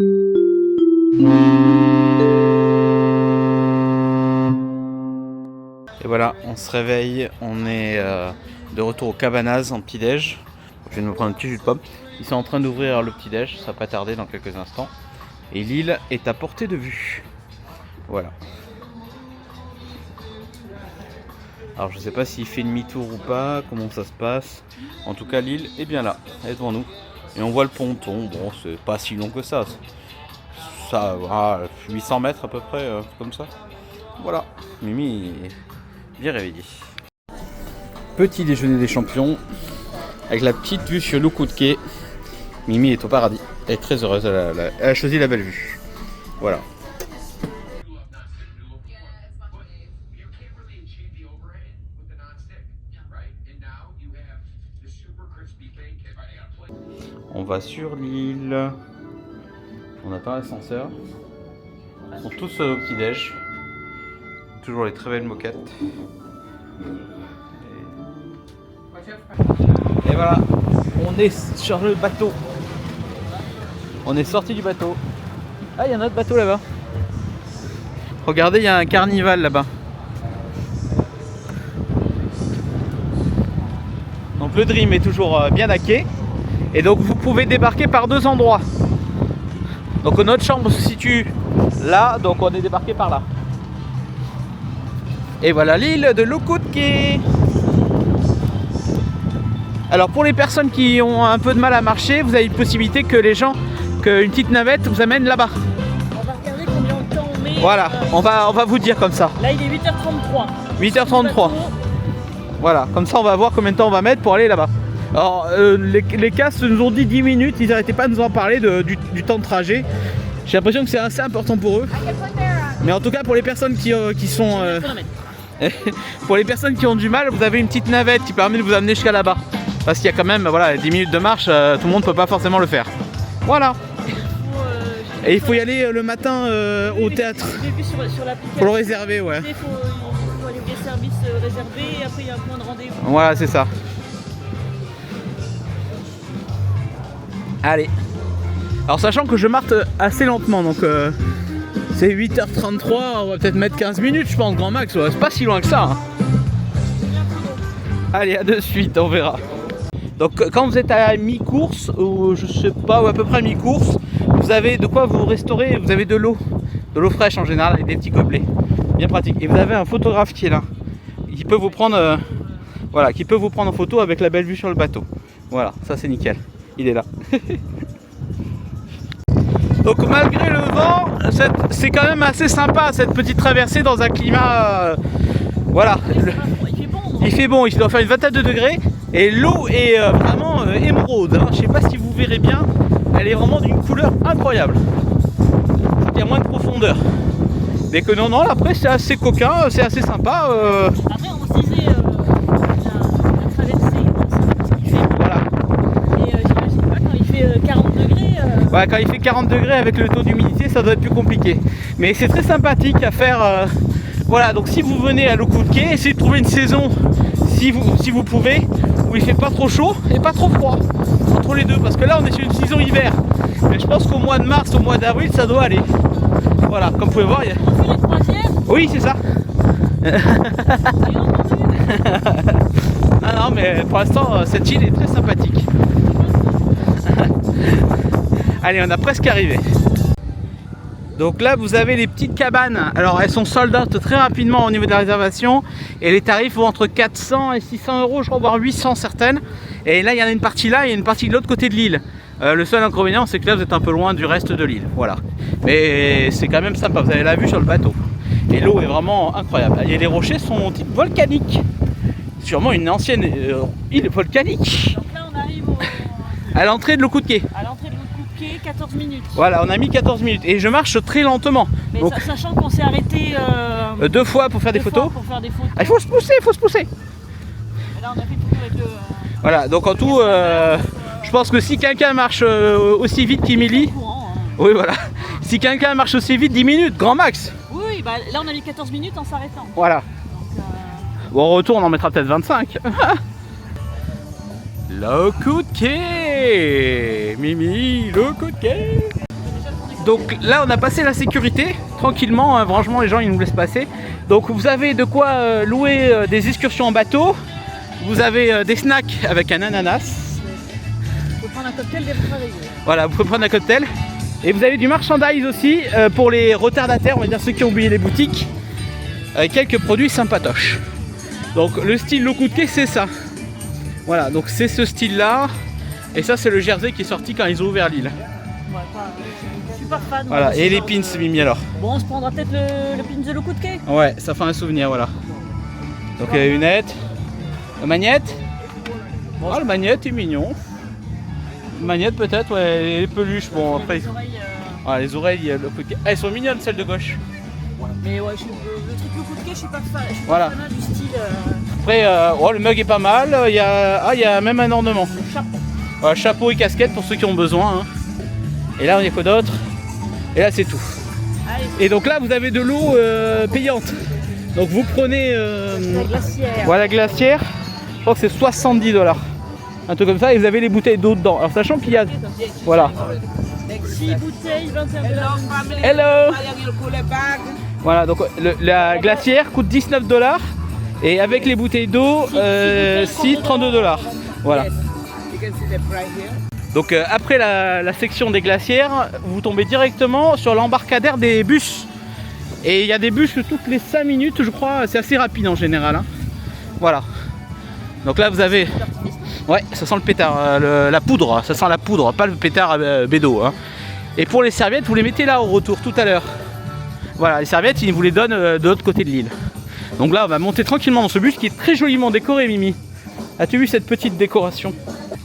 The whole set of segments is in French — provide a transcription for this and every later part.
Et voilà, on se réveille, on est de retour au Cabanaz en petit-déj. Je viens de me prendre un petit jus de pomme. Ils sont en train d'ouvrir le petit-déj, ça va pas tarder dans quelques instants. Et l'île est à portée de vue. Voilà. Alors je sais pas s'il fait demi-tour ou pas, comment ça se passe. En tout cas l'île est bien là, elle est devant nous. Et on voit le ponton, bon c'est pas si long que ça. Ça va 800 mètres à peu près, comme ça. Voilà, Mimi est bien réveillée. Petit déjeuner des champions, avec la petite vue sur le coup de quai. Mimi est au paradis, elle est très heureuse, elle a choisi la belle vue. Voilà. On va sur l'île. On attend l'ascenseur. Ils sont tous au petit-déj. Toujours les très belles moquettes. Et voilà, on est sur le bateau. On est sorti du bateau. Ah, il y a un autre bateau là-bas. Regardez, il y a un carnival là-bas. Donc le Dream est toujours bien à quai. Et donc vous pouvez débarquer par deux endroits. Donc notre chambre se situe là, donc on est débarqué par là. Et voilà l'île de Lukutkė. Alors pour les personnes qui ont un peu de mal à marcher, vous avez une possibilité que qu'une petite navette vous amène là-bas. On va regarder combien de temps on met. Voilà, on va vous dire comme ça. Là il est 8h33. 8h33. Voilà, comme ça on va voir combien de temps on va mettre pour aller là-bas. Alors les castes nous ont dit 10 minutes, ils n'arrêtaient pas de nous en parler du temps de trajet. J'ai l'impression que c'est assez important pour eux. Mais en tout cas pour les personnes qui sont... pour les personnes qui ont du mal, vous avez une petite navette qui permet de vous amener jusqu'à là-bas. Parce qu'il y a quand même 10 minutes de marche, tout le monde ne peut pas forcément le faire. Voilà. Et il faut y aller le matin au théâtre. J'ai vu sur l'application. Pour le réserver, ouais. Il faut aller au service réservé et après il y a un point de rendez-vous. Voilà, c'est ça. Allez. Alors sachant que je marche assez lentement, donc c'est 8h33, on va peut-être mettre 15 minutes je pense, grand max, ouais. C'est pas si loin que ça. Hein. Allez, à de suite, on verra. Donc quand vous êtes à mi-course, ou je sais pas, ou à peu près à mi-course, vous avez de quoi vous restaurer, vous avez de l'eau fraîche en général, avec des petits gobelets, bien pratique. Et vous avez un photographe qui est là, qui peut vous prendre, qui peut vous prendre en photo avec la belle vue sur le bateau. Voilà, ça c'est nickel, il est là. Donc malgré le vent, c'est quand même assez sympa cette petite traversée dans un climat, voilà. Il fait bon, il doit faire une vingtaine de degrés et l'eau est vraiment émeraude. Hein. Je sais pas si vous verrez bien, elle est vraiment d'une couleur incroyable. Il y a moins de profondeur. Mais que non, après c'est assez coquin, c'est assez sympa. Après on se disait la traversée, il fait voilà. Et j'imagine pas quand il fait 40 degrés. Ouais, quand il fait 40 degrés avec le taux d'humidité, ça doit être plus compliqué. Mais c'est très sympathique à faire. Voilà, donc si vous venez à Lukutkė, essayez de trouver une saison, si vous pouvez, où il fait pas trop chaud et pas trop froid. Entre les deux, parce que là on est sur une saison hiver. Mais je pense qu'au mois de mars, au mois d'avril, ça doit aller. Voilà, comme vous pouvez voir, il y a... On fait les croisières. Oui, c'est ça. Non, mais pour l'instant, cette île est très sympathique. Allez, on a presque arrivé. Donc là, vous avez les petites cabanes. Alors, elles sont sold out très rapidement au niveau de la réservation. Et les tarifs vont entre 400 et 600 euros, je crois, voire 800 certaines. Et là, il y en a une partie là et une partie de l'autre côté de l'île. Le seul inconvénient, c'est que là, vous êtes un peu loin du reste de l'île. Voilà. Mais c'est quand même sympa. Vous avez la vue sur le bateau. Et l'eau est vraiment incroyable. Et les rochers sont type volcaniques. Sûrement une ancienne île volcanique. Donc là, on arrive à l'entrée de Lukutkė. À l'entrée de Lukutkė, 14 minutes. Voilà, on a mis 14 minutes. Et je marche très lentement. Mais donc, sachant qu'on s'est arrêté 2 fois pour faire des photos. Pour faire des photos. Ah, il faut se pousser, il faut se pousser. Et là, on a fait le tour avec le... Voilà, donc en tout, je pense que si quelqu'un marche aussi vite qu'Emilie, oui voilà, si quelqu'un marche aussi vite, 10 minutes, grand max. Oui, bah là on a mis 14 minutes en s'arrêtant. Voilà. Donc, bon, au retour on en mettra peut-être 25. Lukutkė, Mimi, Lukutkė. donc là on a passé la sécurité tranquillement, hein, franchement les gens ils nous laissent passer. Donc vous avez de quoi louer des excursions en bateau, vous avez des snacks avec un ananas. Vous pouvez prendre un cocktail des travailleurs. Voilà, vous pouvez prendre un cocktail. Et vous avez du merchandise aussi pour les retardataires, on va dire ceux qui ont oublié les boutiques, avec quelques produits sympatoches. Donc le style low coup de quai c'est ça. Voilà, donc c'est ce style là. Et ça c'est le jersey qui est sorti quand ils ont ouvert l'île. Ouais, je suis pas fan. Voilà, et les pins Mimi alors. Bon, on se prendra peut-être le pin de le coup de quai. Ouais, ça fait un souvenir, voilà. Donc les lunettes. La magnette. Oh, le magnette est mignon. Le magnette peut-être, ouais, les peluches, bon après. Les oreilles. Ah, les oreilles, le coup de quai. Ah, elles sont mignonnes celles de gauche. Mais ouais, le truc le coup de quai, je suis pas fan. Je suis Voilà. pas fan du style. Après, oh, le mug est pas mal. Il y a même un ornement. Le chapeau. Voilà, chapeau et casquette pour ceux qui ont besoin. Hein. Et là, on y a quoi d'autre? Et là, c'est tout. Allez, Et donc là, vous avez de l'eau payante. Donc vous prenez la glacière. voilà, glacière. Je crois que c'est 70 $. Un truc comme ça. Et vous avez les bouteilles d'eau dedans. Alors sachant qu'il y a... Voilà. Avec 6 bouteilles, 21 $. Hello. Voilà, donc la glacière coûte 19 $. Et avec les bouteilles d'eau, 32 $. Voilà. Donc après la section des glacières, vous tombez directement sur l'embarcadère des bus. Et il y a des bus toutes les 5 minutes, je crois, c'est assez rapide en général. Hein. Voilà. Donc là vous avez... Ouais, ça sent le pétard, la poudre, ça sent la poudre, pas le pétard bédo. Hein. Et pour les serviettes, vous les mettez là au retour tout à l'heure. Voilà, les serviettes, ils vous les donnent de l'autre côté de l'île. Donc là, on va monter tranquillement dans ce bus qui est très joliment décoré, Mimi. As-tu vu cette petite décoration?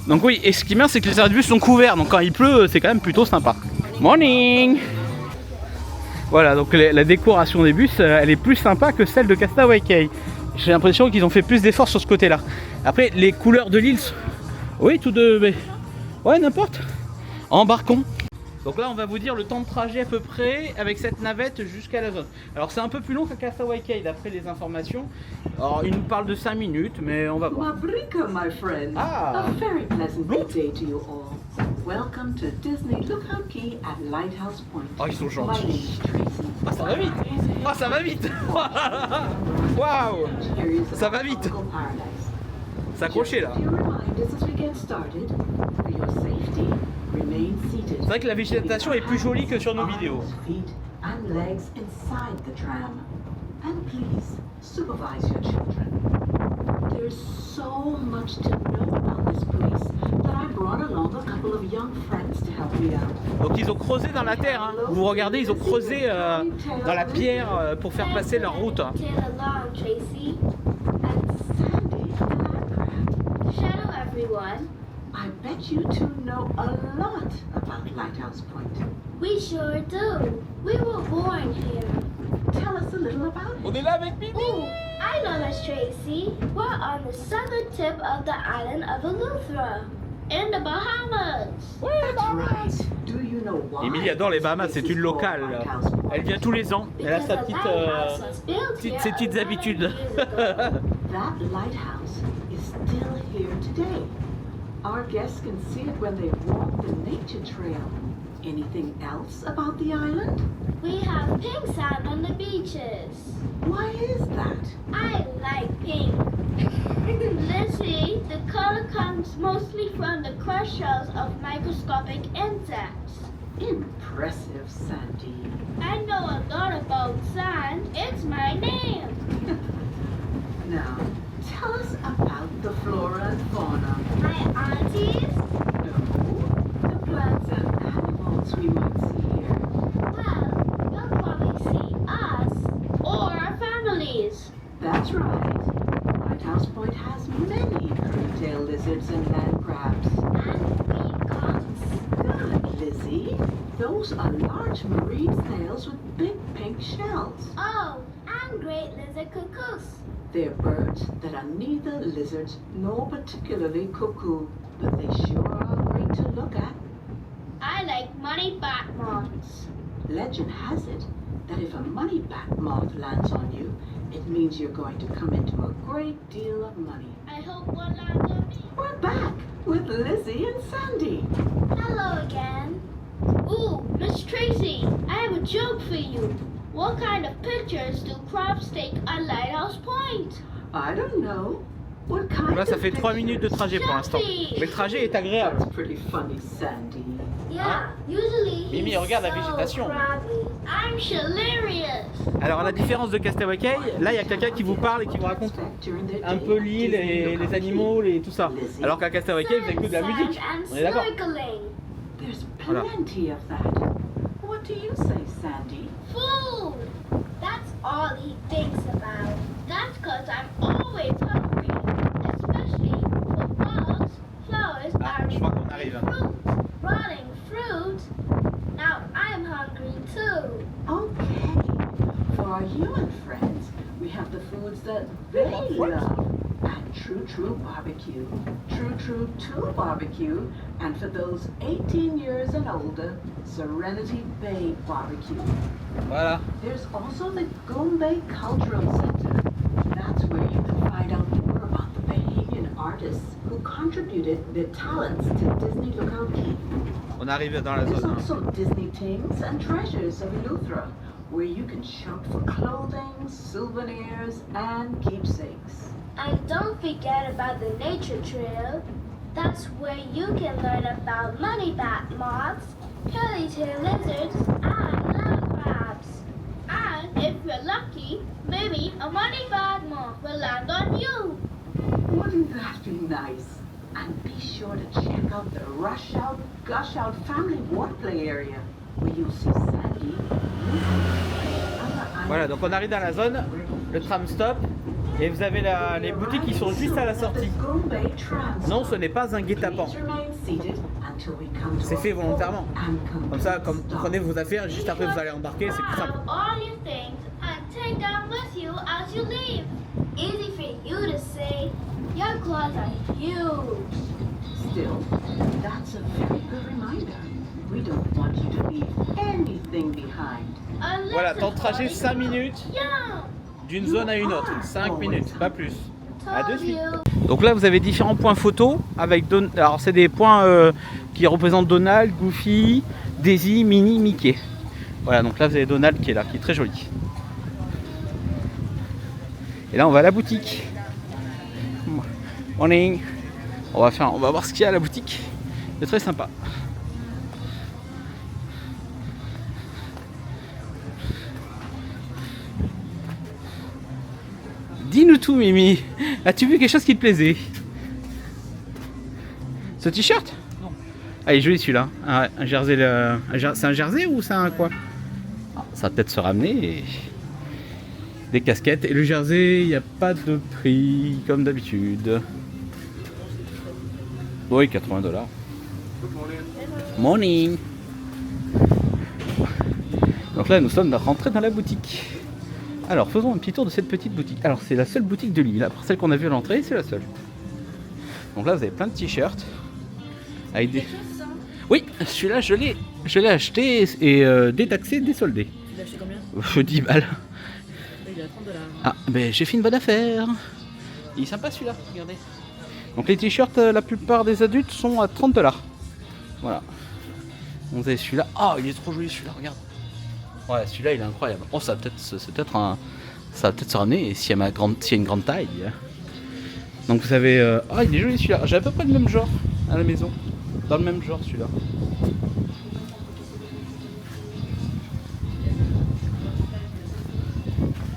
Donc oui, et ce qui est bien, c'est que les arrêts de bus sont couverts, donc quand il pleut, c'est quand même plutôt sympa. Morning! Voilà, donc la décoration des bus, elle est plus sympa que celle de Castaway Cay. J'ai l'impression qu'ils ont fait plus d'efforts sur ce côté-là. Après, les couleurs de l'île, oui, tout de... Mais... Ouais, n'importe. Embarquons. Donc là, on va vous dire le temps de trajet à peu près avec cette navette jusqu'à la zone. Alors c'est un peu plus long qu'à Castaway Cay d'après les informations. Alors il nous parle de 5 minutes, mais on va voir. Mabrika, my friend. Ah. A very pleasant good day to you all. Welcome to Disney Lookout Key at Lighthouse Point. Oh, ils sont My gentils. name is Tracy. Ah, ça va vite. Ah, ça va vite. Waouh. Here is Ça va vite. tropical paradise. C'est accroché là. Just a few reminders as we get started. For your safety, remain seated. C'est vrai que la végétation est plus jolie que sur nos vidéos. Feet and legs inside the tram. And please supervise your children. There's so much to know about this place that I brought along a couple of young friends to help me out. Donc ils ont creusé dans la terre. Hein. Vous regardez, ils ont creusé dans la pierre pour faire passer leur route. Hein. Tail along, Tracy. Sandy the Lab Rat. Shadow everyone. I bet you two know a lot about Lighthouse Point. We sure do. We were born here. Tell us a little about it. On est là avec Mimi. Ooh, I know Miss Tracy. We're on the southern tip of the island of Eleuthera, in the Bahamas. That's right. Do you know why? Émilie adore les Bahamas, c'est une locale. Lighthouse Point? Elle vient tous les ans. Elle a Because sa the petite, lighthouse was built here ses petites 11 habitudes. years ago. That lighthouse is still here today. Our guests can see it when they walk the nature trail. Anything else about the island? We have pink sand on the beaches. Why is that? I like pink. Lizzie, the color comes mostly from the crushed shells of microscopic insects. Impressive, Sandy. I know a lot about sand. It's my name. Now, tell us about the flora and fauna. My aunties? No, the plants and animals we might see here. Well, you'll probably see us or our families. That's right. Lighthouse Point has many curly-tailed lizards and land crabs. And peacocks. Good, Lizzie. Those are large marine snails with big pink shells. Oh, and great lizard cuckoos. They're birds that are neither lizards nor particularly cuckoo, but they sure are great to look at. I like money bat moths. Legend has it that if a money bat moth lands on you, it means you're going to come into a great deal of money. I hope one lands on me. We're back with Lizzie and Sandy. Hello again. Ooh, Miss Miss Tracy, I have a joke for you. What kind of pictures do crabs take at Lighthouse Point? I don't know. What kind Là, ça of fait 3 pictures? minutes de trajet pour l'instant. Mais le trajet est agréable. That's pretty funny, Sandy. Yeah, usually Mimi, he's regarde la so végétation. crabby. I'm hilarious. Alors, à la différence de Castaway Cay, là, il y a quelqu'un qui vous parle et qui vous raconte During their un day, peu l'île et Disney les animaux et tout ça. Alors qu'à Castaway Cay, vous avez que de la musique. And On est d'accord? snorkeling. There's Voilà. plenty of that. What do you say, Sandy? Food. That's all he thinks about. That's cause I'm always hungry. Especially for bugs, flowers, Ah, and je crois qu'on arrive. fruit. Rotting fruit. Now I'm hungry too. Okay. For our human friends, we have the foods that they love. And True Barbecue. True 2 Barbecue. And for those 18 years and older, Serenity Bay Barbecue. Voilà. There's also the Goombay Cultural Center. That's where you can find out more about the Bahamian artists who contributed their talents to Disney Lookout Cay. On arrive dans la There's zone. also Disney Things and Treasures of Eleuthera, where you can shop for clothing, souvenirs, and keepsakes. And don't forget about the nature trail. That's where you can learn about money bat moths, curly-tailed lizards, and land crabs. And if you're lucky, maybe a money bat moth will land on you. Wouldn't that be nice? And be sure to check out the Rush Out, Gush Out family water play area, where you'll see Sandy. Voilà, donc on arrive dans la zone, le tram stop, et vous avez les boutiques qui sont juste à la sortie. Non, ce n'est pas un guet-apens. C'est fait volontairement. Comme ça, comme vous prenez vos affaires, juste après vous allez embarquer, c'est plus simple. Grab all your things and take them with you as you leave. Easy for you to say. Your clothes are huge. Still, that's a very good reminder. We don't want you to leave anything behind. Unless Voilà, temps de it's trajet all 5 minutes Yeah. d'une zone à une autre. 5 minutes, pas plus. À de Told suite. you. Donc là, vous avez différents points photos avec alors c'est des points qui représentent Donald, Goofy, Daisy, Minnie, Mickey. Voilà, donc là vous avez Donald qui est là, qui est très joli. Et là, on va à la boutique. Morning. On va voir ce qu'il y a à la boutique. C'est très sympa. Dis-nous tout, Mimi. As-tu vu quelque chose qui te plaisait? Ce t-shirt? Non. Ah, il est joli celui-là. Un jersey. C'est un jersey ou c'est un quoi? Ah, ça va peut-être se ramener. Et... Des casquettes. Et le jersey, il n'y a pas de prix comme d'habitude. Oui, $80. Morning. Donc là, nous sommes rentrés dans la boutique. Alors, faisons un petit tour de cette petite boutique. Alors, c'est la seule boutique de l'île. Après celle qu'on a vue à l'entrée, c'est la seule. Donc là, vous avez plein de t-shirts. Avec des... Oui, celui-là, je l'ai acheté et détaxé, désoldé. Tu l'as acheté combien? 10 balles. Il est à $30. Ah, ben j'ai fait une bonne affaire. Il est sympa celui-là, regardez. Donc les t-shirts, la plupart des adultes sont à $30. Voilà. Vous avez celui-là. Ah, il est trop joli celui-là, regarde. Ouais, celui-là il est incroyable. Oh, ça va peut-être se ramener s'il y a une grande taille. Donc vous avez... Ah, il est joli celui-là. J'ai à peu près le même genre à la maison. Dans le même genre celui-là.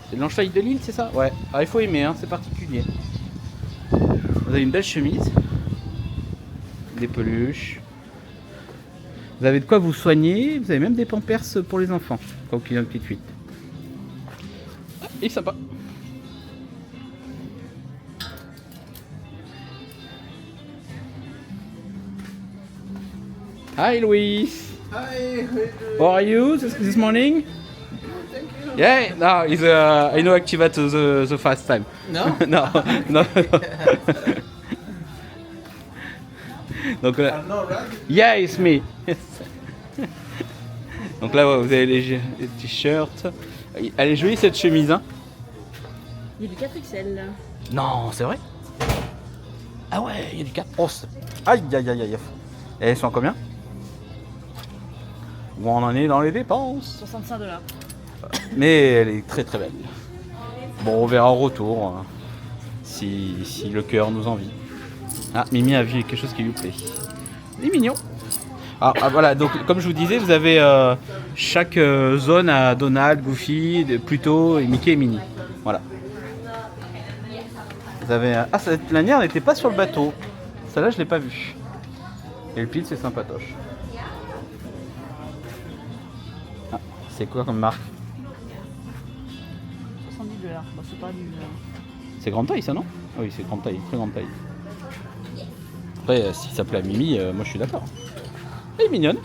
C'est l'anchoïde de l'île, c'est ça? Ouais. Ah, il faut aimer, hein, c'est particulier. Vous avez une belle chemise. Des peluches. Vous avez de quoi vous soigner. Vous avez même des pampers pour les enfants. Quand il y a une petite fuite. Ah, il est sympa. Hi Louis. Hi, How are you this morning? thank you. Yeah, no, it's I know Activate the first time. No? no. Donc là, I'm not right. yeah, it's me. Donc là, ouais, vous avez les t-shirts. Elle est jolie cette chemise, hein? Il y a du 4XL. Non, c'est vrai? Ah ouais, il y a du 4. Oh, aïe, aïe, aïe, aïe. Et elles sont à combien? où on en est dans les dépenses. 65 $. Mais elle est très très belle. Bon, on verra au retour si le cœur nous envie. Ah, Mimi a vu quelque chose qui lui plaît. Il est mignon. Ah, voilà, donc comme je vous disais, vous avez chaque zone à Donald, Goofy, Pluto, et Mickey et Minnie. Voilà. Vous avez cette lanière n'était pas sur le bateau. Celle-là, je l'ai pas vue. Et le pile, c'est sympatoche. Ah, c'est quoi comme marque? 70 $. Bah, c'est pas du. C'est grande taille, ça, non? Ah oui, c'est grande taille, très grande taille. Après, si ça plaît à Mimi, moi je suis d'accord. Elle est mignonne.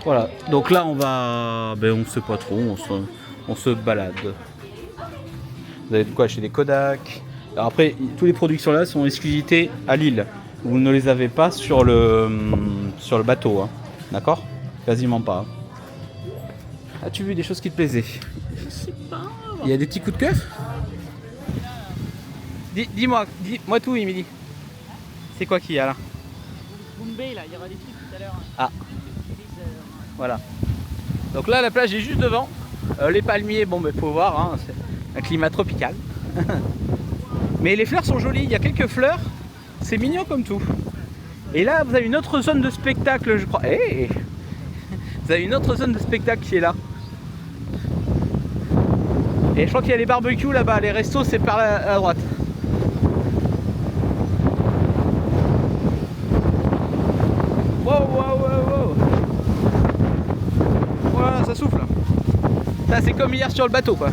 Voilà, donc là on va... on sait pas trop, on se balade. Vous avez de quoi acheter des Kodak. Alors après, tous les produits qui sont là sont exclusivité à Lille. Vous ne les avez pas sur le bateau, hein. D'accord? Quasiment pas. As-tu vu des choses qui te plaisaient? Je sais pas. Il y a des petits coups de cœur? Dis-moi tout, Émilie. C'est quoi qu'il y a là? Bombay, là, il y aura des trucs tout à l'heure. Ah. Voilà. Donc là, la plage est juste devant. Les palmiers, bon, faut voir, hein, c'est un climat tropical. Mais les fleurs sont jolies. Il y a quelques fleurs. C'est mignon comme tout. Et là, vous avez une autre zone de spectacle, je crois. Hey, vous avez une autre zone de spectacle qui est là. Et je crois qu'il y a les barbecues là-bas. Les restos, c'est par à droite. Wow. Voilà, ça souffle. Ça, c'est comme hier sur le bateau, quoi.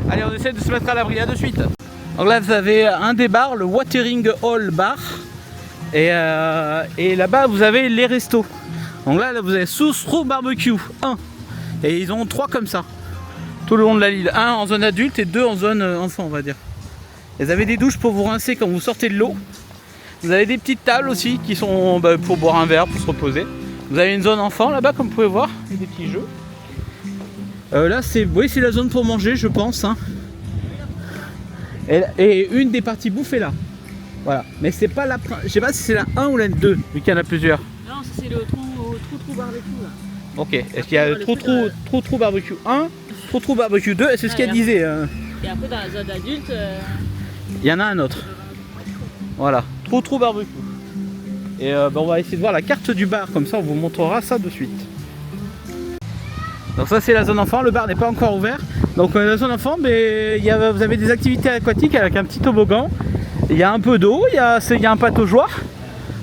Allez, on essaie de se mettre à l'abri, là de suite. Donc là, vous avez un des bars, le Watering Hole Bar. Et là-bas, vous avez les restos. Donc là vous avez Sousrou Barbecue 1. Et ils ont 3 comme ça. Tout le long de la Lille. 1 en zone adulte et 2 en zone enfant, on va dire. Vous avez des douches pour vous rincer quand vous sortez de l'eau. Vous avez des petites tables aussi qui sont pour boire un verre, pour se reposer. Vous avez une zone enfant là-bas, comme vous pouvez voir, avec des petits jeux. Là, c'est la zone pour manger, je pense. Hein. Et une des parties bouffe est là. Voilà. Mais c'est pas la... Je sais pas si c'est la 1 ou la 2, vu qu'il y en a plusieurs. Non, ça c'est le trou barbecue là. Ok. Est-ce qu'il y a le trou barbecue 1, trou barbecue 2, c'est ce qu'elle disait. Et après dans la zone adulte... Il y en a un autre. Voilà. Trou barbecue. Et on va essayer de voir la carte du bar, comme ça on vous montrera ça de suite. Donc ça c'est la zone enfant, le bar n'est pas encore ouvert. Donc la zone enfant, vous avez des activités aquatiques avec un petit toboggan. Il y a un peu d'eau, il y a un pataugeoire.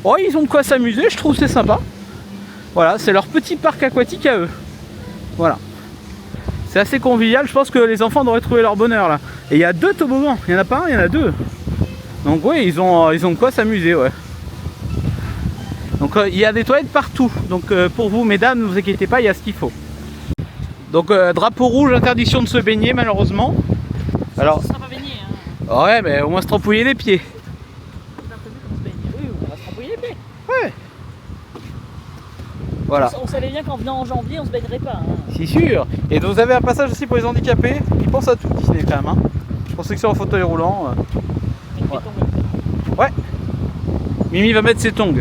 Oh, ils ont de quoi s'amuser, je trouve c'est sympa. Voilà, c'est leur petit parc aquatique à eux. Voilà. C'est assez convivial, je pense que les enfants devraient trouver leur bonheur là. Et il y a 2 toboggans, il n'y en a pas un, il y en a 2. Donc oui, ils ont de quoi s'amuser, ouais. Donc il y a des toilettes partout. Donc pour vous mesdames, ne vous inquiétez pas, il y a ce qu'il faut. Donc drapeau rouge, interdiction de se baigner malheureusement. Alors, ça sera pas baigné. Hein. Ouais, mais au moins se trempouiller les pieds. Oui, on va se trempouiller les pieds. Ouais. Voilà. On savait bien qu'en venant en janvier, on se baignerait pas. Hein. C'est sûr. Et donc, vous avez un passage aussi pour les handicapés. Ils pensent à tout Disney quand même. Hein. Pour ceux qui sont en fauteuil roulant. Ouais. Mimi va mettre ses tongs.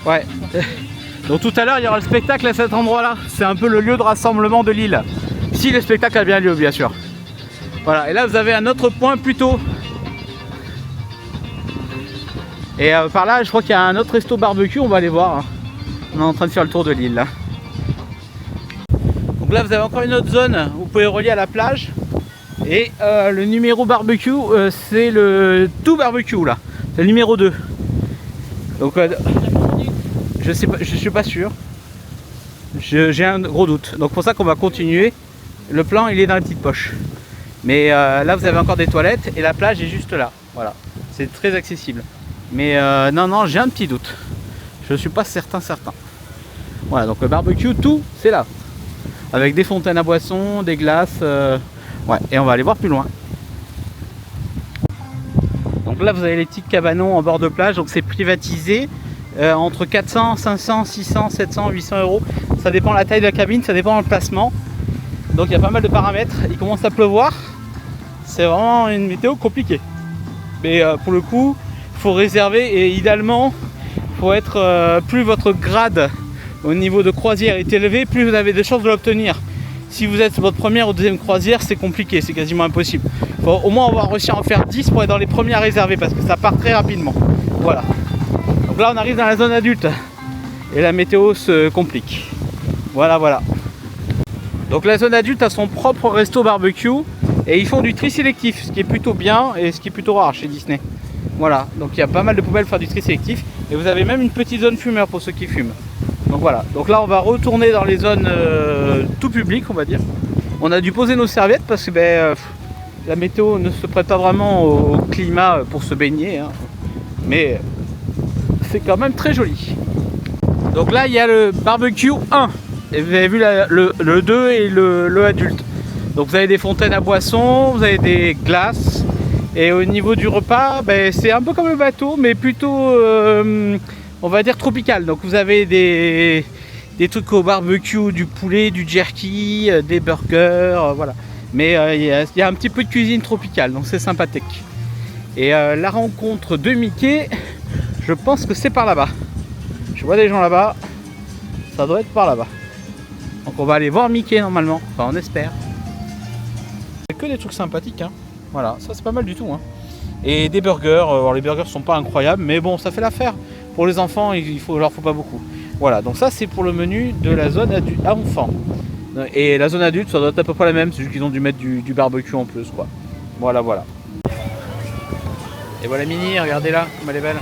Ouais. Donc tout à l'heure il y aura le spectacle à cet endroit là. C'est un peu le lieu de rassemblement de l'île. Si le spectacle a bien lieu bien sûr. Voilà, et là vous avez un autre point plus tôt. Et par là, je crois qu'il y a un autre resto barbecue, on va aller voir. Hein. On est en train de faire le tour de l'île là. Donc là, vous avez encore une autre zone où vous pouvez relier à la plage. Et le numéro barbecue, c'est le tout barbecue là. C'est le numéro 2. Donc je sais pas, je suis pas sûr. J'ai un gros doute. Donc pour ça qu'on va continuer. Le plan il est dans la petite poche. Mais là vous avez encore des toilettes et la plage est juste là. Voilà. C'est très accessible. Mais non, j'ai un petit doute. Je suis pas certain. Voilà, donc le barbecue, tout, c'est là. Avec des fontaines à boissons, des glaces. Ouais, et on va aller voir plus loin. Donc là, vous avez les petits cabanons en bord de plage. Donc c'est privatisé. Entre 400, 500, 600, 700, 800 euros. Ça dépend de la taille de la cabine, ça dépend du placement. Donc il y a pas mal de paramètres. Il commence à pleuvoir. C'est vraiment une météo compliquée. Mais pour le coup, il faut réserver et idéalement, il faut être plus votre grade au niveau de croisière est élevé, plus vous avez de chances de l'obtenir. Si vous êtes votre première ou deuxième croisière, c'est compliqué, c'est quasiment impossible. Il faut au moins avoir réussi à en faire 10 pour être dans les premiers à réserver parce que ça part très rapidement. Voilà. Donc là, on arrive dans la zone adulte et la météo se complique. Voilà. Donc la zone adulte a son propre resto barbecue et ils font du tri sélectif, ce qui est plutôt bien et ce qui est plutôt rare chez Disney. Voilà, donc il y a pas mal de poubelles pour faire du tri sélectif et vous avez même une petite zone fumeur pour ceux qui fument. Donc voilà, donc là on va retourner dans les zones tout publiques on va dire. On a dû poser nos serviettes parce que la météo ne se prête pas vraiment au climat pour se baigner. Hein. Mais c'est quand même très joli. Donc là il y a le barbecue 1. Et vous avez vu le 2 et le adulte. Donc vous avez des fontaines à boissons, vous avez des glaces. Et au niveau du repas, c'est un peu comme le bateau, mais plutôt, on va dire, tropical. Donc vous avez des trucs au barbecue, du poulet, du jerky, des burgers, voilà. Mais il y a un petit peu de cuisine tropicale, donc c'est sympathique. Et la rencontre de Mickey, je pense que c'est par là-bas. Je vois des gens là-bas, ça doit être par là-bas. Donc on va aller voir Mickey normalement, enfin on espère. C'est que des trucs sympathiques, hein. Voilà, ça c'est pas mal du tout. Hein. Et des burgers, alors les burgers sont pas incroyables, mais bon, ça fait l'affaire. Pour les enfants, leur faut pas beaucoup. Voilà, donc ça c'est pour le menu de la zone adulte, à enfants. Et la zone adulte, ça doit être à peu près la même, c'est juste qu'ils ont dû mettre du barbecue en plus, quoi. Voilà. Et voilà Minnie, regardez là, comme elle est belle.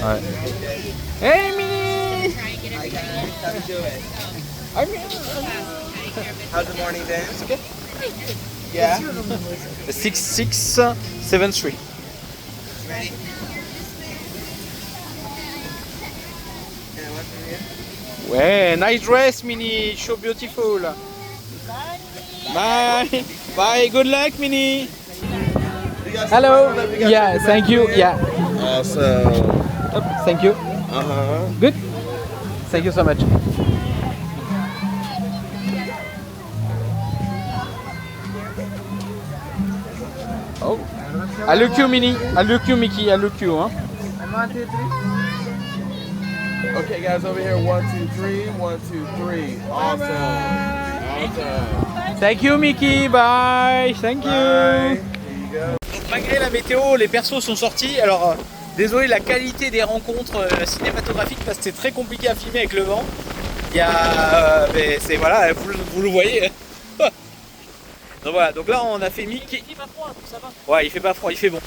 Ouais. Hey Minnie! How's the morning dance? Okay. Yeah. 6673. Ready? Ouais, nice dress, Minnie. So beautiful. Bye. Bye. Good luck, Minnie. Hello. Yeah. Thank you. Yeah. Awesome. Thank you. Good. Thank you so much. Oh. I look you, Minnie. I look you, Mickey. I look you, huh? 1, 2, 3. Okay, guys, over here. 1, 2, 3. 1, 2, 3. Awesome. Awesome. Thank you, Mickey. Bye. Thank you. Here you go. Donc, malgré la météo, les persos sont sortis. Alors, désolé la qualité des rencontres cinématographiques parce que c'est très compliqué à filmer avec le vent. Il y a, c'est voilà, vous le voyez. Donc voilà, donc là on a fait Mickey. Il fait pas froid, ça va. Ouais, il fait pas froid, il fait bon.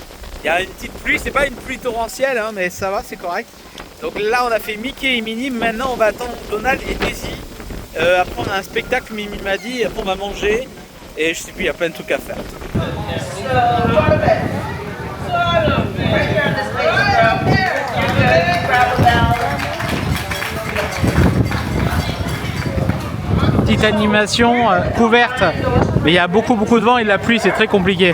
Il y a une petite pluie, c'est pas une pluie torrentielle, hein, mais ça va, c'est correct. Donc là on a fait Mickey et Minnie. Maintenant on va attendre Donald et Daisy. Après on a un spectacle, Mimi m'a dit. Après on va manger et je sais plus, il y a plein de trucs à faire. Petite animation couverte, mais il y a beaucoup de vent et de la pluie, c'est très compliqué.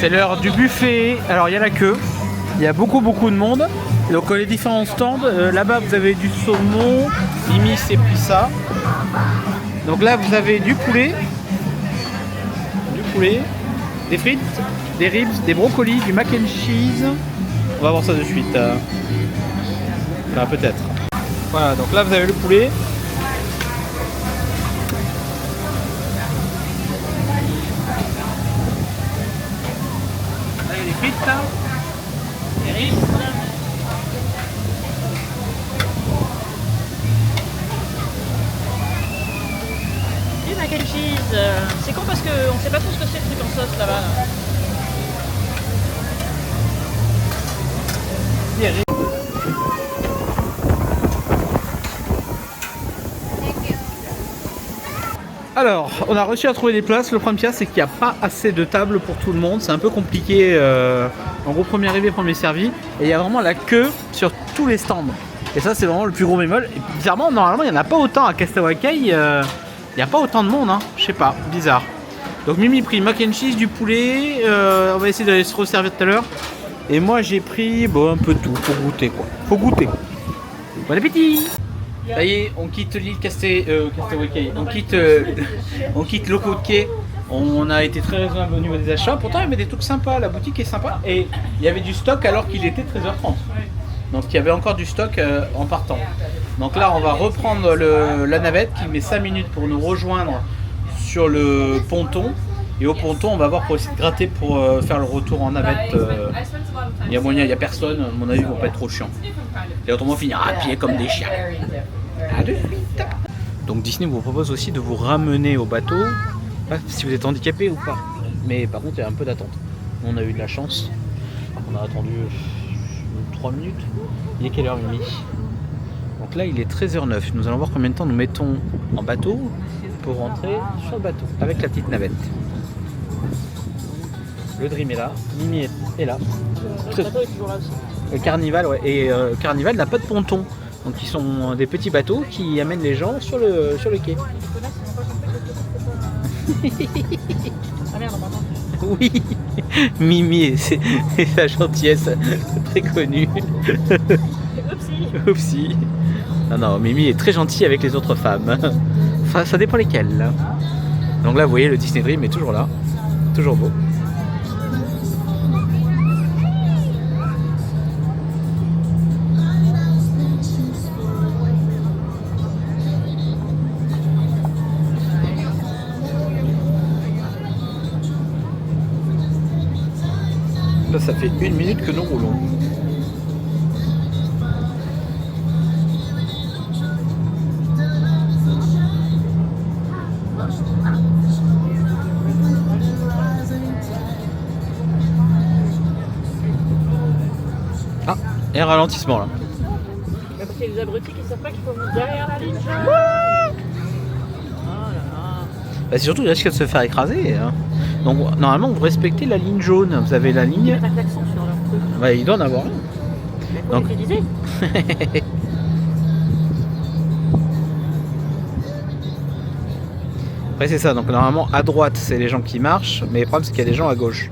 C'est l'heure du buffet. Alors il y a la queue, il y a beaucoup de monde. Donc les différents stands, là-bas vous avez du saumon, Mimi s'est pris ça. Donc là vous avez du poulet, des frites, des ribs, des brocolis, du mac and cheese. On va voir ça de suite. Enfin, peut-être. Voilà, donc là vous avez le poulet. Là il y a des frites, des ribs. Et mac and cheese. C'est con parce qu'on sait pas trop ce que c'est le truc en sauce là-bas. Là. Alors, on a réussi à trouver des places. Le problème c'est qu'il n'y a pas assez de tables pour tout le monde. C'est un peu compliqué. En gros, premier arrivé, premier servi. Et il y a vraiment la queue sur tous les stands. Et ça, c'est vraiment le plus gros bémol. Et bizarrement, normalement, il n'y en a pas autant à Castaway Cay. Il n'y a pas autant de monde. Hein. Je sais pas, bizarre. Donc, Mimi pris mac and cheese, du poulet. On va essayer d'aller se resservir tout à l'heure. Et moi, j'ai pris un peu de tout. Faut goûter, quoi. Faut goûter. Bon appétit! Ça y est, on quitte l'île Castaway Cay, on quitte le côte quai. On a été très raisonnable au niveau des achats. Pourtant, il y avait des trucs sympas, la boutique est sympa. Et il y avait du stock alors qu'il était 13h30. Donc il y avait encore du stock en partant. Donc là, on va reprendre la navette qui met 5 minutes pour nous rejoindre sur le ponton. Et au ponton, on va voir pour essayer de gratter pour faire le retour en navette. Il y a moyen, il n'y a personne. À mon avis, ils vont pas être trop chiants. Et autrement, finir à pied comme des chiens. À de suite. Donc Disney vous propose aussi de vous ramener au bateau, si vous êtes handicapé ou pas. Mais par contre, il y a un peu d'attente. On a eu de la chance. On a attendu 3 minutes. Il est quelle heure, Mimi? Donc là, il est 13h09. Nous allons voir combien de temps nous mettons en bateau pour rentrer sur le bateau avec la petite navette. Le Dream est là, Mimi est là. Le bateau est toujours là aussi. Le Carnival, ouais. Et Carnival n'a pas de ponton. Donc ils sont des petits bateaux qui amènent les gens sur le quai. Ah merde, on m'entend. Oui, Mimi et sa gentillesse très connue. Oupsie. Oupsie. Non, Mimi est très gentille avec les autres femmes. Enfin, ça dépend lesquelles. Donc là, vous voyez, le Disney Dream est toujours là. Toujours beau. Là, ça fait 1 minute que nous roulons. Ah, et un ralentissement là. Parce qu'il y a des abrutis qui savent pas qu'il faut monter derrière la ligne. Oh là là. Bah, c'est surtout le risque de se faire écraser. Hein. Donc normalement vous respectez la ligne jaune. Vous avez la ligne. Ils mettent un klaxon sur leur truc. Bah, il doit en avoir un. Mais Donc- faut l'utiliser. Après c'est ça, donc normalement à droite c'est les gens qui marchent, mais le problème c'est qu'il y a des gens à gauche.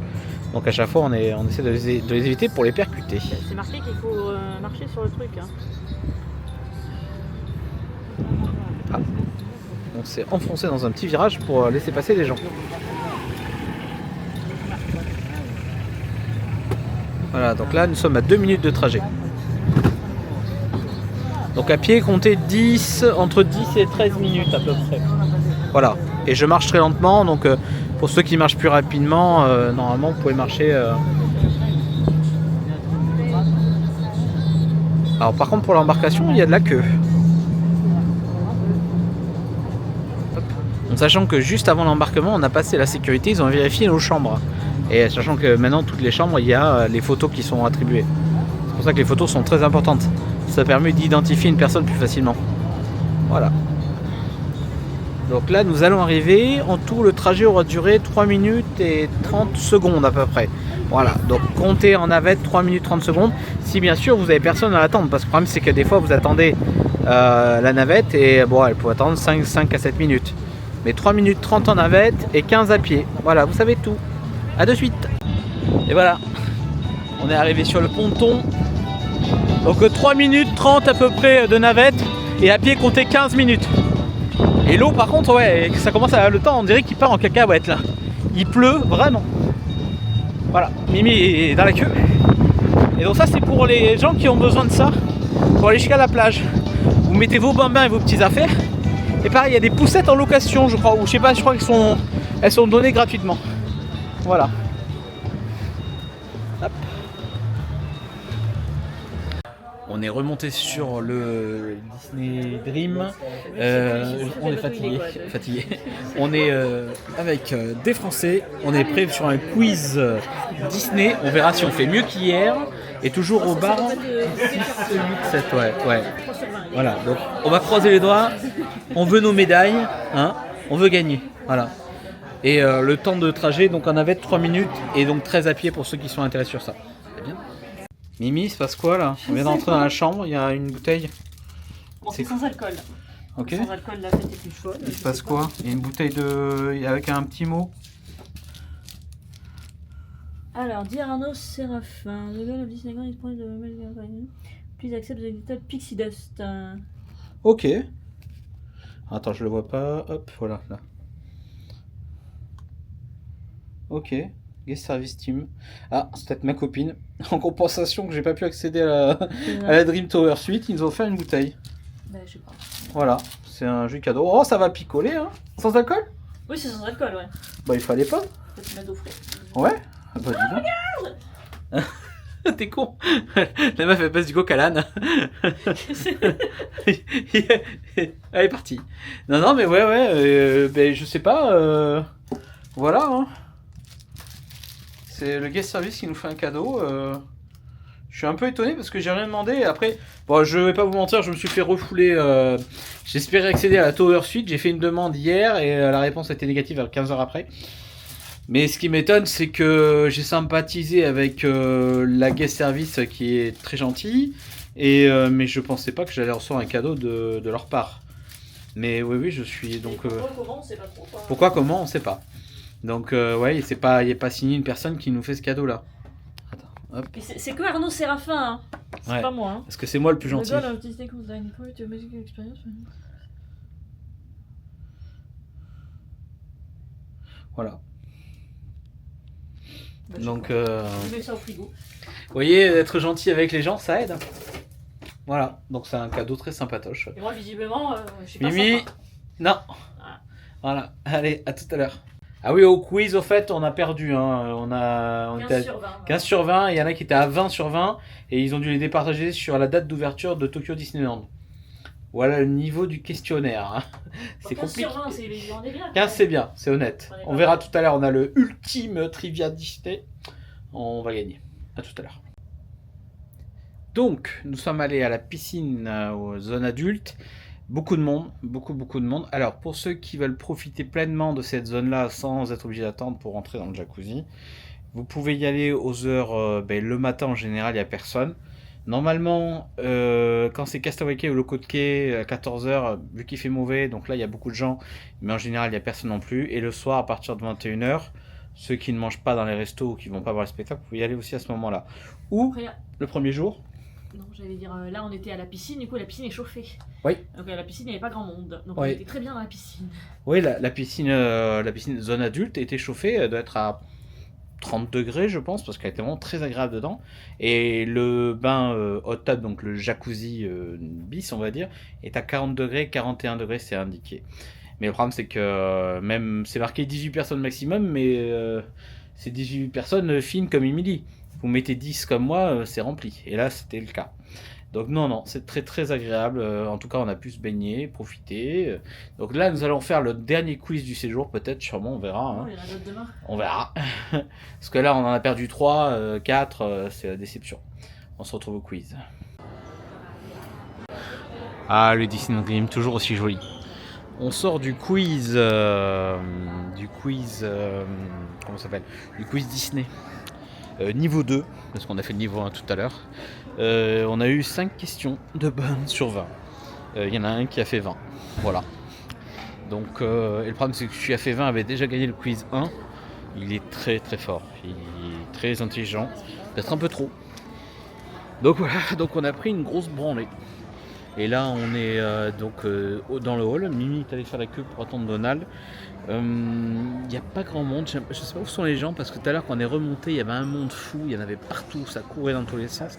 Donc à chaque fois on essaie de les éviter pour les percuter. C'est marqué qu'il faut marcher sur le truc. Hein. Ah. On s'est enfoncé dans un petit virage pour laisser passer les gens. Voilà, donc là nous sommes à 2 minutes de trajet. Donc à pied, comptez entre 10 et 13 minutes à peu près. Voilà, et je marche très lentement, donc pour ceux qui marchent plus rapidement, normalement vous pouvez marcher... Alors par contre pour l'embarcation, il y a de la queue. En sachant que juste avant l'embarquement, on a passé la sécurité, ils ont vérifié nos chambres. Et sachant que maintenant, toutes les chambres, il y a les photos qui sont attribuées. C'est pour ça que les photos sont très importantes. Ça permet d'identifier une personne plus facilement. Voilà. Donc là, nous allons arriver. En tout, le trajet aura duré 3 minutes et 30 secondes à peu près. Voilà, donc comptez en navette 3 minutes 30 secondes. Si bien sûr, vous avez personne à l'attendre. Parce que le problème, c'est que des fois, vous attendez la navette et bon, elle peut attendre 5 à 7 minutes. Mais 3 minutes 30 en navette et 15 à pied. Voilà, vous savez tout. A de suite. Et voilà, on est arrivé sur le ponton. Donc 3 minutes 30 à peu près de navette et à pied compter 15 minutes. Et l'eau par contre, ouais, ça commence à le temps, on dirait qu'il part en cacahuète là. Il pleut vraiment. Voilà, Mimi est dans la queue. Et donc ça c'est pour les gens qui ont besoin de ça, pour aller jusqu'à la plage. Vous mettez vos bambins et vos petites affaires. Et pareil, il y a des poussettes en location, je crois, ou je sais pas, je crois qu'elles sont données gratuitement. Voilà. Hop. On est remonté sur le Disney Dream. On est fatigué. On est avec des Français. On est prêt sur un quiz Disney. On verra si on fait mieux qu'hier. Et toujours au bar 6, 8, 7. Ouais. Voilà. Donc on va croiser les doigts. On veut nos médailles. Hein, on veut gagner. Voilà. Et le temps de trajet, donc on avait 3 minutes. Et donc 13 à pied pour ceux qui sont intéressés sur ça. C'est bien. Mimi, il se passe quoi là? On vient d'entrer dans la chambre, il y a une bouteille. Bon, c'est sans alcool. Ok. Sans alcool, la fête est plus chaude. Il se passe quoi? Il y a une bouteille avec un petit mot. Alors, Dear Arnaud Séraphin, the girl of Disney is point de please accept the little pixie dust. Ok. Attends, je le vois pas. Hop, voilà, là. Ok. Guest Service Team. Ah, c'est peut-être ma copine. En compensation que j'ai pas pu accéder à la Dream Tower Suite, ils nous ont offert une bouteille. Bah, je sais pas. Voilà, c'est un jus cadeau. Oh, ça va picoler, hein? Sans alcool? Oui, c'est sans alcool, ouais. Bah, il fallait pas. Tu m'as d'eau frais. Ouais? Ah bah, dis donc. T'es con. La meuf, elle passe du coq à l'âne. Elle est partie. Non, mais ouais. Ben, je sais pas. Voilà, hein. C'est le guest service qui nous fait un cadeau. Je suis un peu étonné parce que j'ai rien demandé. Après, bon, je vais pas vous mentir, je me suis fait refouler. J'espérais accéder à la Tower Suite. J'ai fait une demande hier et la réponse a été négative à 15 heures après. Mais ce qui m'étonne, c'est que j'ai sympathisé avec la guest service qui est très gentille. Mais je pensais pas que j'allais recevoir un cadeau de leur part. Mais oui, je suis donc. Pourquoi, comment, on sait pas trop. Quoi. Pourquoi, comment, on sait pas. Donc ouais, il n'y a pas signé une personne qui nous fait ce cadeau là. Attends, hop. C'est que Arnaud Séraphin, hein. C'est Ouais. pas moi. Hein. Parce que c'est moi le plus gentil. Voilà. Bah, donc je mets ça au frigo. vous voyez, être gentil avec les gens, ça aide. Voilà, donc c'est un cadeau très sympatoche. Et moi, visiblement, je suis pas Mimi, sympa. non. Ah. Voilà, allez, à tout à l'heure. Ah oui, au quiz, au fait, on a perdu. Hein. On 15 était à sur 20. 15 sur 20, il y en a qui étaient à 20 sur 20, et ils ont dû les départager sur la date d'ouverture de Tokyo Disneyland. Voilà le niveau du questionnaire. Hein. C'est 15 compliqué. sur 20, on est bien. 15 c'est bien, c'est honnête. On est On pas verra mal. tout à l'heure, on a le ultime trivia Disney. On va gagner. À tout à l'heure. Donc, nous sommes allés à la piscine aux zones adultes. Beaucoup de monde, beaucoup de monde. Alors, pour ceux qui veulent profiter pleinement de cette zone-là sans être obligés d'attendre pour rentrer dans le jacuzzi, vous pouvez y aller aux heures, le matin en général, il n'y a personne. Normalement, quand c'est Castaway Cay ou Loco de Quai, à 14h, vu qu'il fait mauvais, donc là il y a beaucoup de gens, mais en général il n'y a personne non plus. Et le soir, à partir de 21h, ceux qui ne mangent pas dans les restos ou qui ne vont pas voir le spectacle, vous pouvez y aller aussi à ce moment-là. Ou Après, le premier jour. non, j'allais dire, là on était à la piscine, du coup la piscine est chauffée. Oui. Donc à la piscine il n'y avait pas grand monde. Donc Oui. on était très bien dans la piscine. Oui, la piscine zone adulte était chauffée, elle doit être à 30 degrés je pense, parce qu'elle était vraiment très agréable dedans. Et le bain hot tub, donc le jacuzzi bis on va dire, est à 40 degrés, 41 degrés c'est indiqué. Mais le problème c'est que même c'est marqué 18 personnes maximum, mais c'est 18 personnes fines comme Emily. Vous mettez 10 comme moi, c'est rempli. Et là c'était le cas. Donc non, c'est très très agréable. En tout cas, on a pu se baigner, profiter. Donc là, nous allons faire le dernier quiz du séjour, peut-être, sûrement, on verra. Hein. Oh, il y en a d'autres demain. On verra. Parce que là, on en a perdu 3, 4, c'est la déception. On se retrouve au quiz. Ah, le Disney Dream, toujours aussi joli. On sort du quiz... comment ça s'appelle? Du quiz Disney. Niveau 2, parce qu'on a fait le niveau 1 tout à l'heure. On a eu 5 questions de bonnes sur 20. Il y en a un qui a fait 20. Voilà. Donc, et le problème c'est que celui qui a fait 20 avait déjà gagné le quiz 1. Il est très très fort, il est très intelligent, peut-être un peu trop. Donc voilà, donc on a pris une grosse branlée. Et là on est dans le hall, Mimi est allée faire la queue pour attendre Donald. Il n'y a pas grand monde, je ne sais pas où sont les gens parce que tout à l'heure quand on est remonté il y avait un monde fou, il y en avait partout, ça courait dans tous les sens.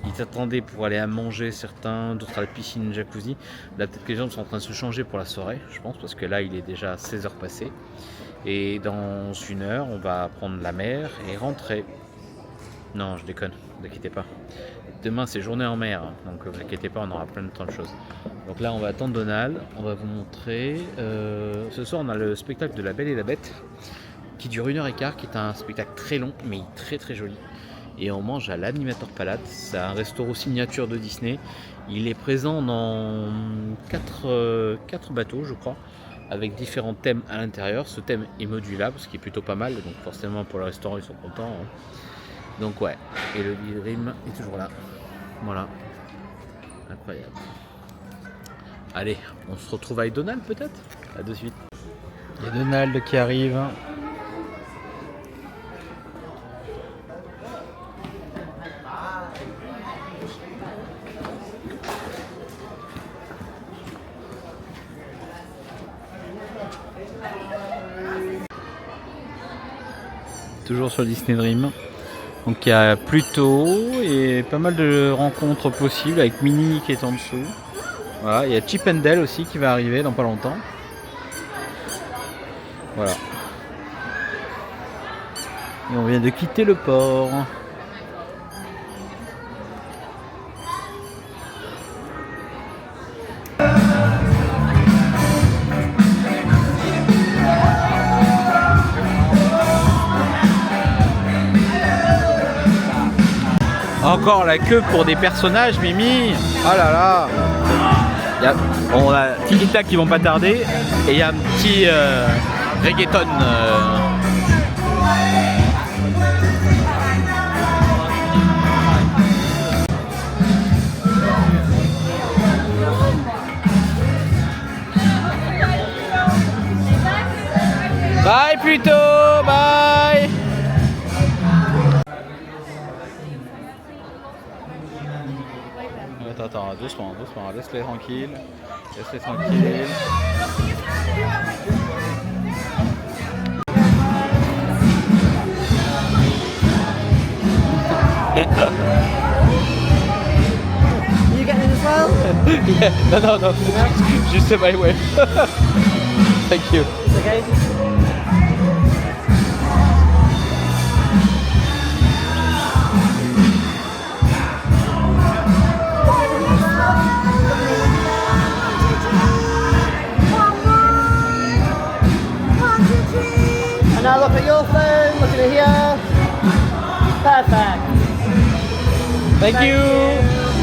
Ils attendaient pour aller à manger certains, d'autres à la piscine, jacuzzi. Là peut-être que les gens sont en train de se changer pour la soirée, je pense, parce que là il est déjà 16h passées. Et dans 1 heure on va prendre la mer et rentrer. Non je déconne, ne vous inquiétez pas. Demain c'est journée en mer, donc ne vous inquiétez pas, on aura plein de temps de choses. Donc là on va attendre Donald, on va vous montrer. Ce soir on a le spectacle de La Belle et la Bête qui dure 1h15, qui est un spectacle très long mais très très joli. Et on mange à l'Animator Palace, c'est un restaurant signature de Disney. Il est présent dans 4 bateaux je crois, avec différents thèmes à l'intérieur. Ce thème est modulable, ce qui est plutôt pas mal, donc forcément pour le restaurant ils sont contents. Donc ouais, et le Dream est toujours là. Voilà, incroyable. Allez, on se retrouve avec Donald peut-être. À de suite. Il y a Donald qui arrive. Toujours sur Disney Dream. Donc il y a Pluto et pas mal de rencontres possibles avec Minnie qui est en dessous. Voilà, il y a Chip and Dale aussi qui va arriver dans pas longtemps. Voilà. Et on vient de quitter le port. Encore la queue pour des personnages, Mimi. Ah là là. On a Tiki Tac qui vont pas tarder. Et il y a un petit reggaeton. Bye Pluto, bye. Attends, doucement, laisse-les tranquilles. Laisse-les tranquilles. You getting it as well? Yeah, no. Just my way. Thank you. Okay. Now look at your phone, look at it here. Perfect. Thank you.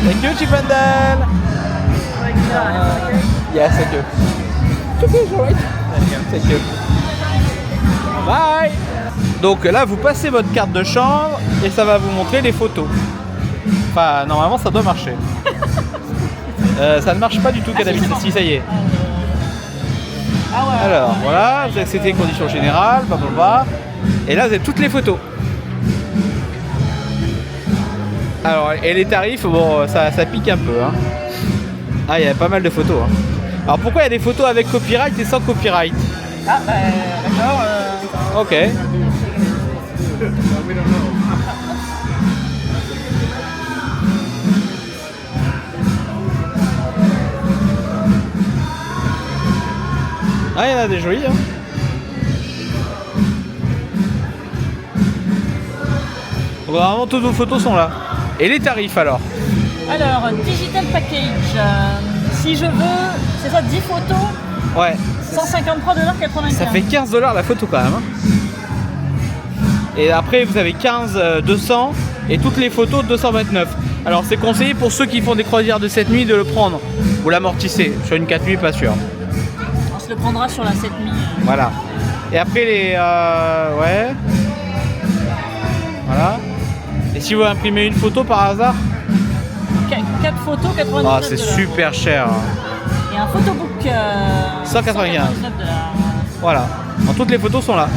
Thank you, Chip and Dale. Yes, thank you. Okay, alright. Thank you. Bye. Donc là, vous passez votre carte de chambre et ça va vous montrer les photos. Enfin, normalement, ça doit marcher. Ça ne marche pas du tout, Cannabis. Si, ça y est. Alors voilà, vous acceptez les conditions générales, blablabla. Et là vous avez toutes les photos. Alors et les tarifs, bon ça pique un peu hein. Ah il y a pas mal de photos hein. Alors pourquoi il y a des photos avec copyright et sans copyright? Ah bah d'accord. Ok. Ah, il y en a des jolis hein. Donc, vraiment toutes vos photos sont là. Et les tarifs alors? Alors, Digital Package, si je veux, c'est ça, 10 photos, Ouais. 153,95 $. Ça fait 15 $ la photo quand même hein. Et après vous avez 15, 200 et toutes les photos 229. Alors c'est conseillé pour ceux qui font des croisières de 7 nuits de le prendre. Vous l'amortissez, sur une 4 nuits pas sûr. On se le prendra sur la 7 nuits. Voilà. Et après les... ouais. Voilà. Et si vous imprimez une photo par hasard? 4 photos, 99 $. Ah c'est super cher. Et un photobook 195. 199 $. Voilà. Donc, toutes les photos sont là.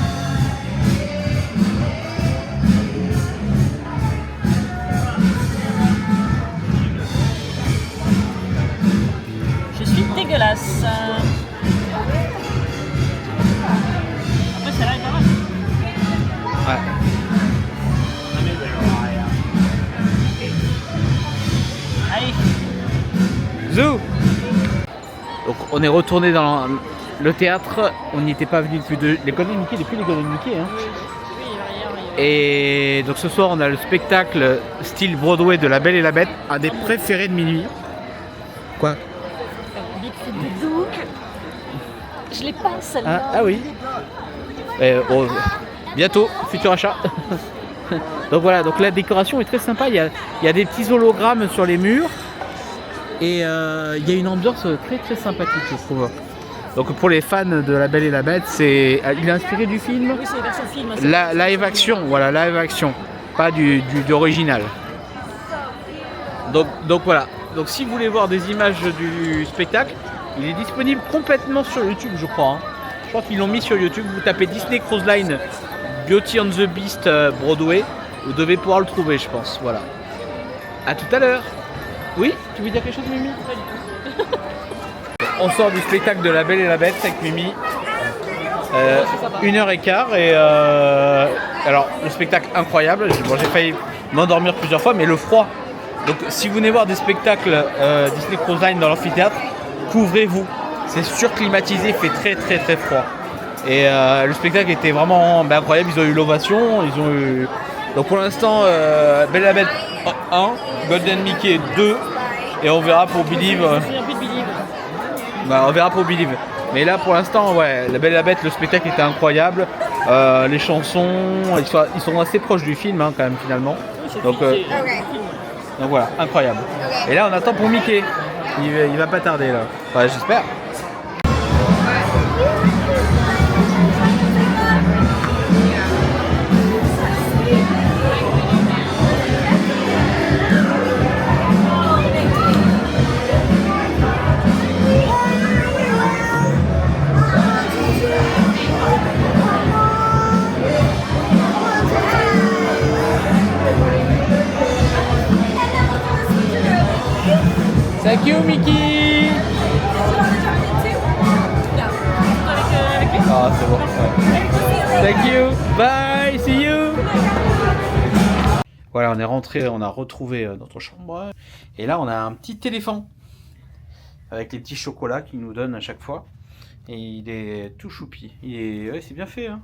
dégueulasse. Après, celle-là est pas mal. Ouais. Allez. Zou. Donc on est retourné dans le théâtre. On n'y était pas venu depuis les Golden Mickey, depuis les Golden Mickey. Hein. Et donc ce soir on a le spectacle style Broadway de La Belle et la Bête, un des préférés de minuit. Quoi? Je l'ai pas celle-là. Ah oui. Bon, bientôt, futur achat. Donc voilà, donc la décoration est très sympa. Il y a des petits hologrammes sur les murs. Et il y a une ambiance très très sympathique, je trouve. Donc pour les fans de La Belle et la Bête, il est inspiré du film. Oui, c'est la version film. Hein, Live action, voilà, live action, pas d'original. Donc voilà. Donc si vous voulez voir des images du spectacle, il est disponible complètement sur YouTube, je crois. Hein. Je crois qu'ils l'ont mis sur YouTube. Vous tapez Disney Cruise Line Beauty and the Beast Broadway, vous devez pouvoir le trouver, je pense. Voilà. À tout à l'heure. Oui, tu veux dire quelque chose, Mimi? On sort du spectacle de La Belle et la Bête avec Mimi. 1h15 et alors le spectacle incroyable. Bon, j'ai failli m'endormir plusieurs fois, mais le froid. Donc si vous venez voir des spectacles Disney Cruise Line dans l'amphithéâtre, couvrez-vous. C'est surclimatisé, il fait très très très froid. Et le spectacle était vraiment incroyable. Ils ont eu l'ovation. Ils ont eu. Donc pour l'instant, Belle et la Bête 1, Golden Mickey 2, et on verra pour Believe. On verra pour Believe. Mais là pour l'instant, ouais, La Belle et la Bête, le spectacle était incroyable. Les chansons, ils sont assez proches du film hein, quand même finalement. Donc voilà, incroyable. Et là on attend pour Mickey. Il va pas tarder là. Enfin, j'espère. Thank you, Mickey. Ah, c'est bon. Ouais. Thank you. Bye. See you. Voilà, on est rentré, on a retrouvé notre chambre. Et là, on a un petit éléphant avec les petits chocolats qu'il nous donne à chaque fois. Et il est tout choupi. Ouais, c'est bien fait. Hein.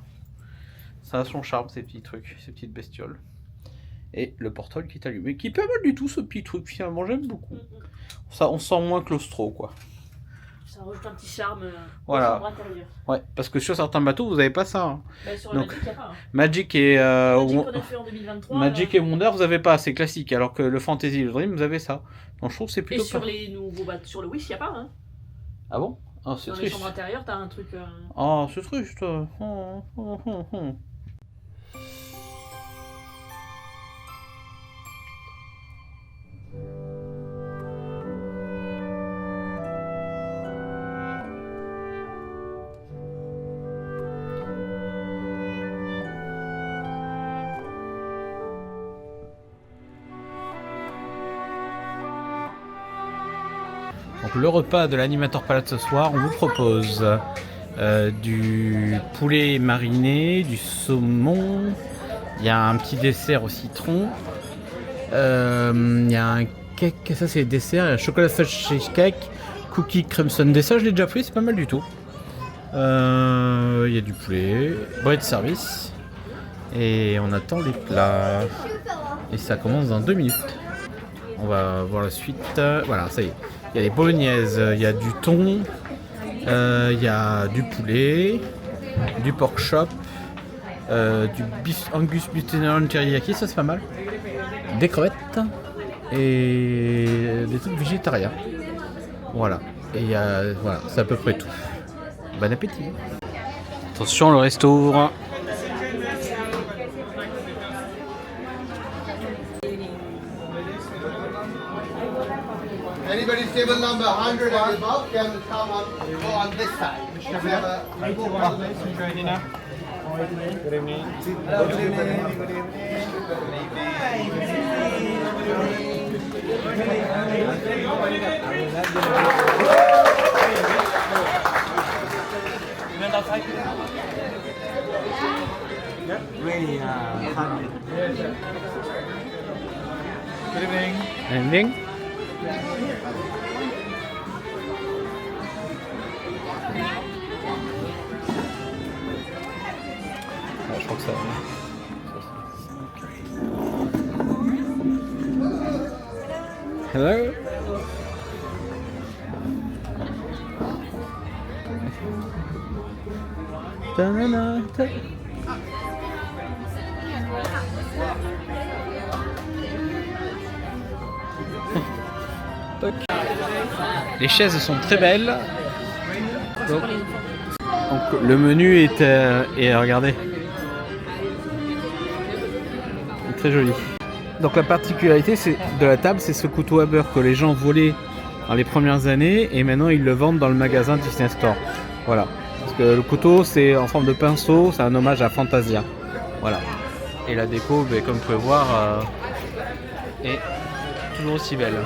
Ça a son charme, ces petits trucs, ces petites bestioles. Et le portable qui est allumé, qui est pas mal du tout ce petit truc finalement, j'aime beaucoup. Ça, on sent moins claustro quoi. Ça rajoute un petit charme voilà. Au chambre intérieure. Ouais, parce que sur certains bateaux vous n'avez pas ça. Hein. Bah, sur donc, Magic, il n'y a pas. Hein. Magic et Magic qu'on a fait en 2023. Magic et Wonder vous n'avez pas, c'est classique. Alors que le Fantasy et le Dream vous avez ça. Donc je trouve que c'est plutôt. Et sur les nouveaux bateaux, sur le Wish il n'y a pas. Hein. Ah bon? Oh, c'est dans triste. les chambres intérieures t'as un truc. Oh c'est triste. Donc le repas de l'animateur Palade ce soir, on vous propose du poulet mariné, du saumon, il y a un petit dessert au citron, il y a un cake, ça c'est le dessert, il y a un chocolat fudge cheesecake, cookie crème sundae, ça je l'ai déjà pris, c'est pas mal du tout. Il y a du poulet, bread service, et on attend les plats, et ça commence dans 2 minutes. On va voir la suite, voilà ça y est. Il y a des bolognaises, il y a du thon, il y a du poulet, du pork chop, du beef angus butternut teriyaki, ça c'est pas mal. Des crevettes et des trucs végétariens. Voilà. Et voilà, c'est à peu près tout. Bon appétit. Attention, le resto ouvre. Anybody's table number 100 and above can come on, go on this side. We have a Good evening. Hello, good evening. Good evening. Ending. Je crois que ça. Hello. Ta-na-na, ta. Les chaises sont très belles. Donc, le menu est regardez, il est très joli. Donc la particularité de la table, c'est ce couteau à beurre que les gens volaient dans les premières années et maintenant ils le vendent dans le magasin Disney Store. Voilà. Parce que le couteau c'est en forme de pinceau, c'est un hommage à Fantasia. Voilà. Et la déco, comme vous pouvez voir, est toujours aussi belle.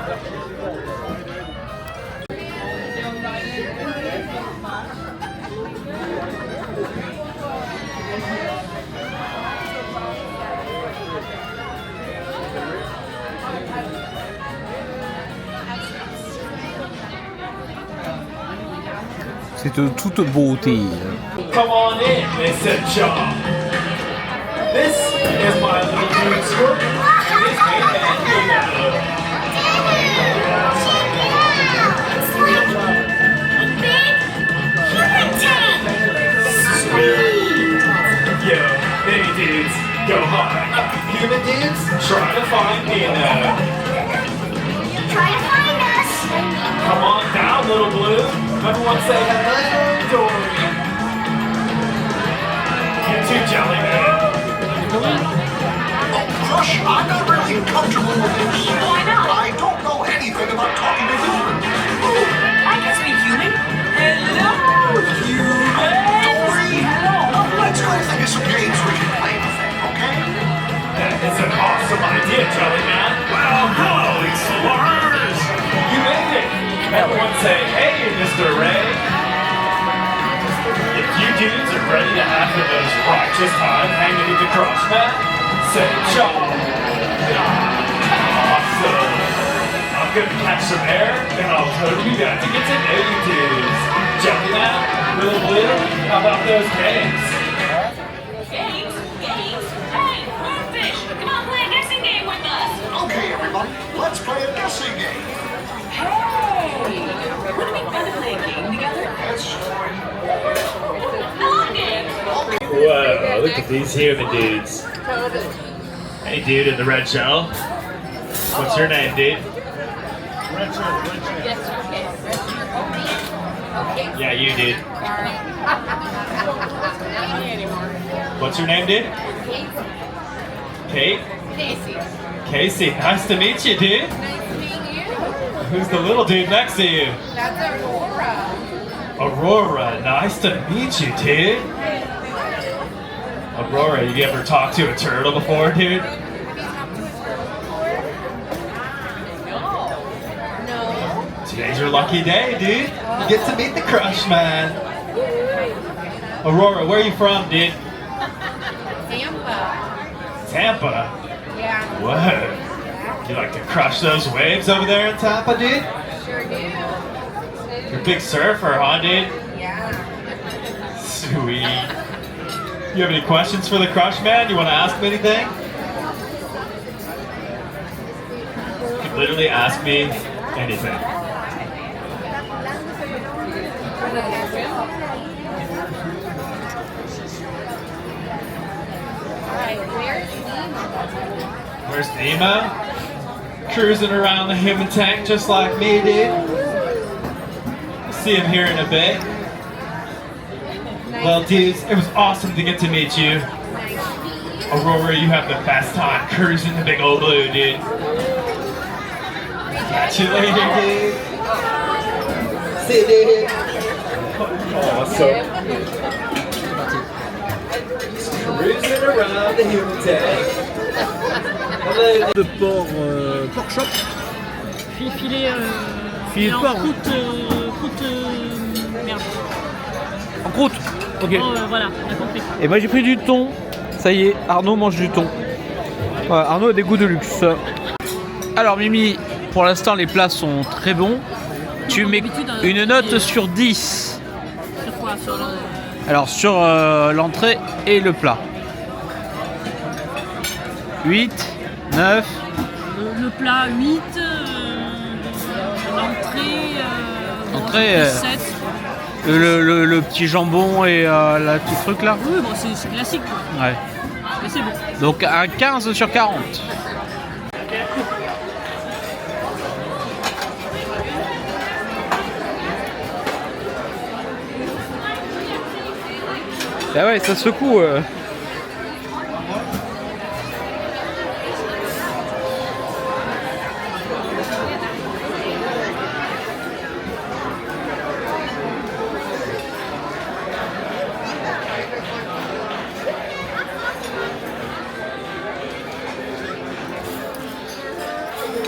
C'est de toute beauté. Come on in, Mr. Chop. This is my little dude skirt. This made man Sweet. Yo, baby dudes, go hard. Human dudes, try to find me now. Try to find us. Come on down, little blue. Everyone say hello, Dory. You too, Jelly Man. Crush, I'm not really comfortable with this. Why not? I don't know anything about talking to humans. I can speak human. Hello, human. Dory, Hello. let's go think of some games we can play with them, okay? That is an awesome idea, Jelly Man. Well, hello, explorers. You made it. Everyone say, hey, Mr. Ray. If you dudes are ready to have the most righteous time hanging with the Crush Man, say job. Awesome. I'm gonna catch some air, and I'll totally got to get to know you dudes. Jelly Man, Little Blue, how about those games? Games? Hey, Moonfish, come on, play a guessing game with us. Okay, everybody, let's play a guessing game. Hey, wouldn't it be fun to play a game together? Yes. I love games. Whoa, look at these human dudes. Hey, dude in the red shell. What's your name, dude? Yeah, you, dude. What's your name, dude? Kate? Casey, nice to meet you, dude. Who's the little dude next to you? That's Aurora. Aurora, nice to meet you, dude. Aurora, you ever talked to a turtle before, dude? No. Today's your lucky day, dude. You get to meet the Crush Man. Aurora, where are you from, dude? Tampa. Tampa? Yeah. Whoa. You like to crush those waves over there in Tampa, dude? Sure do. You're a big surfer, huh, dude? Yeah. Sweet. You have any questions for the Crush Man? You want to ask him anything? You can literally ask me anything. Where's Nemo? Cruising around the human tank just like me, dude. See him here in a bit. Well, dudes, it was awesome to get to meet you. Aurora, you have the best time cruising the big old blue, dude. Catch you later, dude. See you, dude. Awesome. Cruising around the human tank. De porc, pork chop. Filet Filet de en porc. merde. En croûte. Ok. Oh, voilà, on a compris. Et moi j'ai pris du thon. Ça y est, Arnaud mange du thon. Voilà, Arnaud a des goûts de luxe. Alors Mimi, pour l'instant les plats sont très bons. Tu mets une note sur 10. Sur quoi? Sur le... Alors sur l'entrée et le plat. 8, 9. Le plat 8, l'entrée 7. Le petit jambon et la petit truc là. Oui, bon, c'est classique quoi. Ouais. Mais c'est bon. Donc un 15 sur 40. Ah ouais, ça secoue.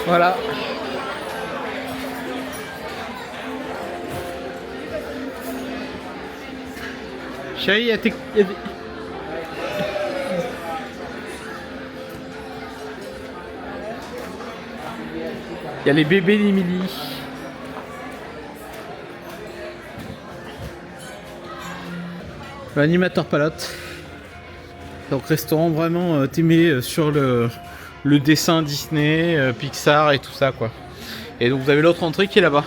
Voilà. Chérie, il y a des... Il y a les bébés d'Emily. L'animateur palote. Donc restaurant vraiment timé sur le dessin Disney, Pixar et tout ça quoi. Et donc vous avez l'autre entrée qui est là-bas.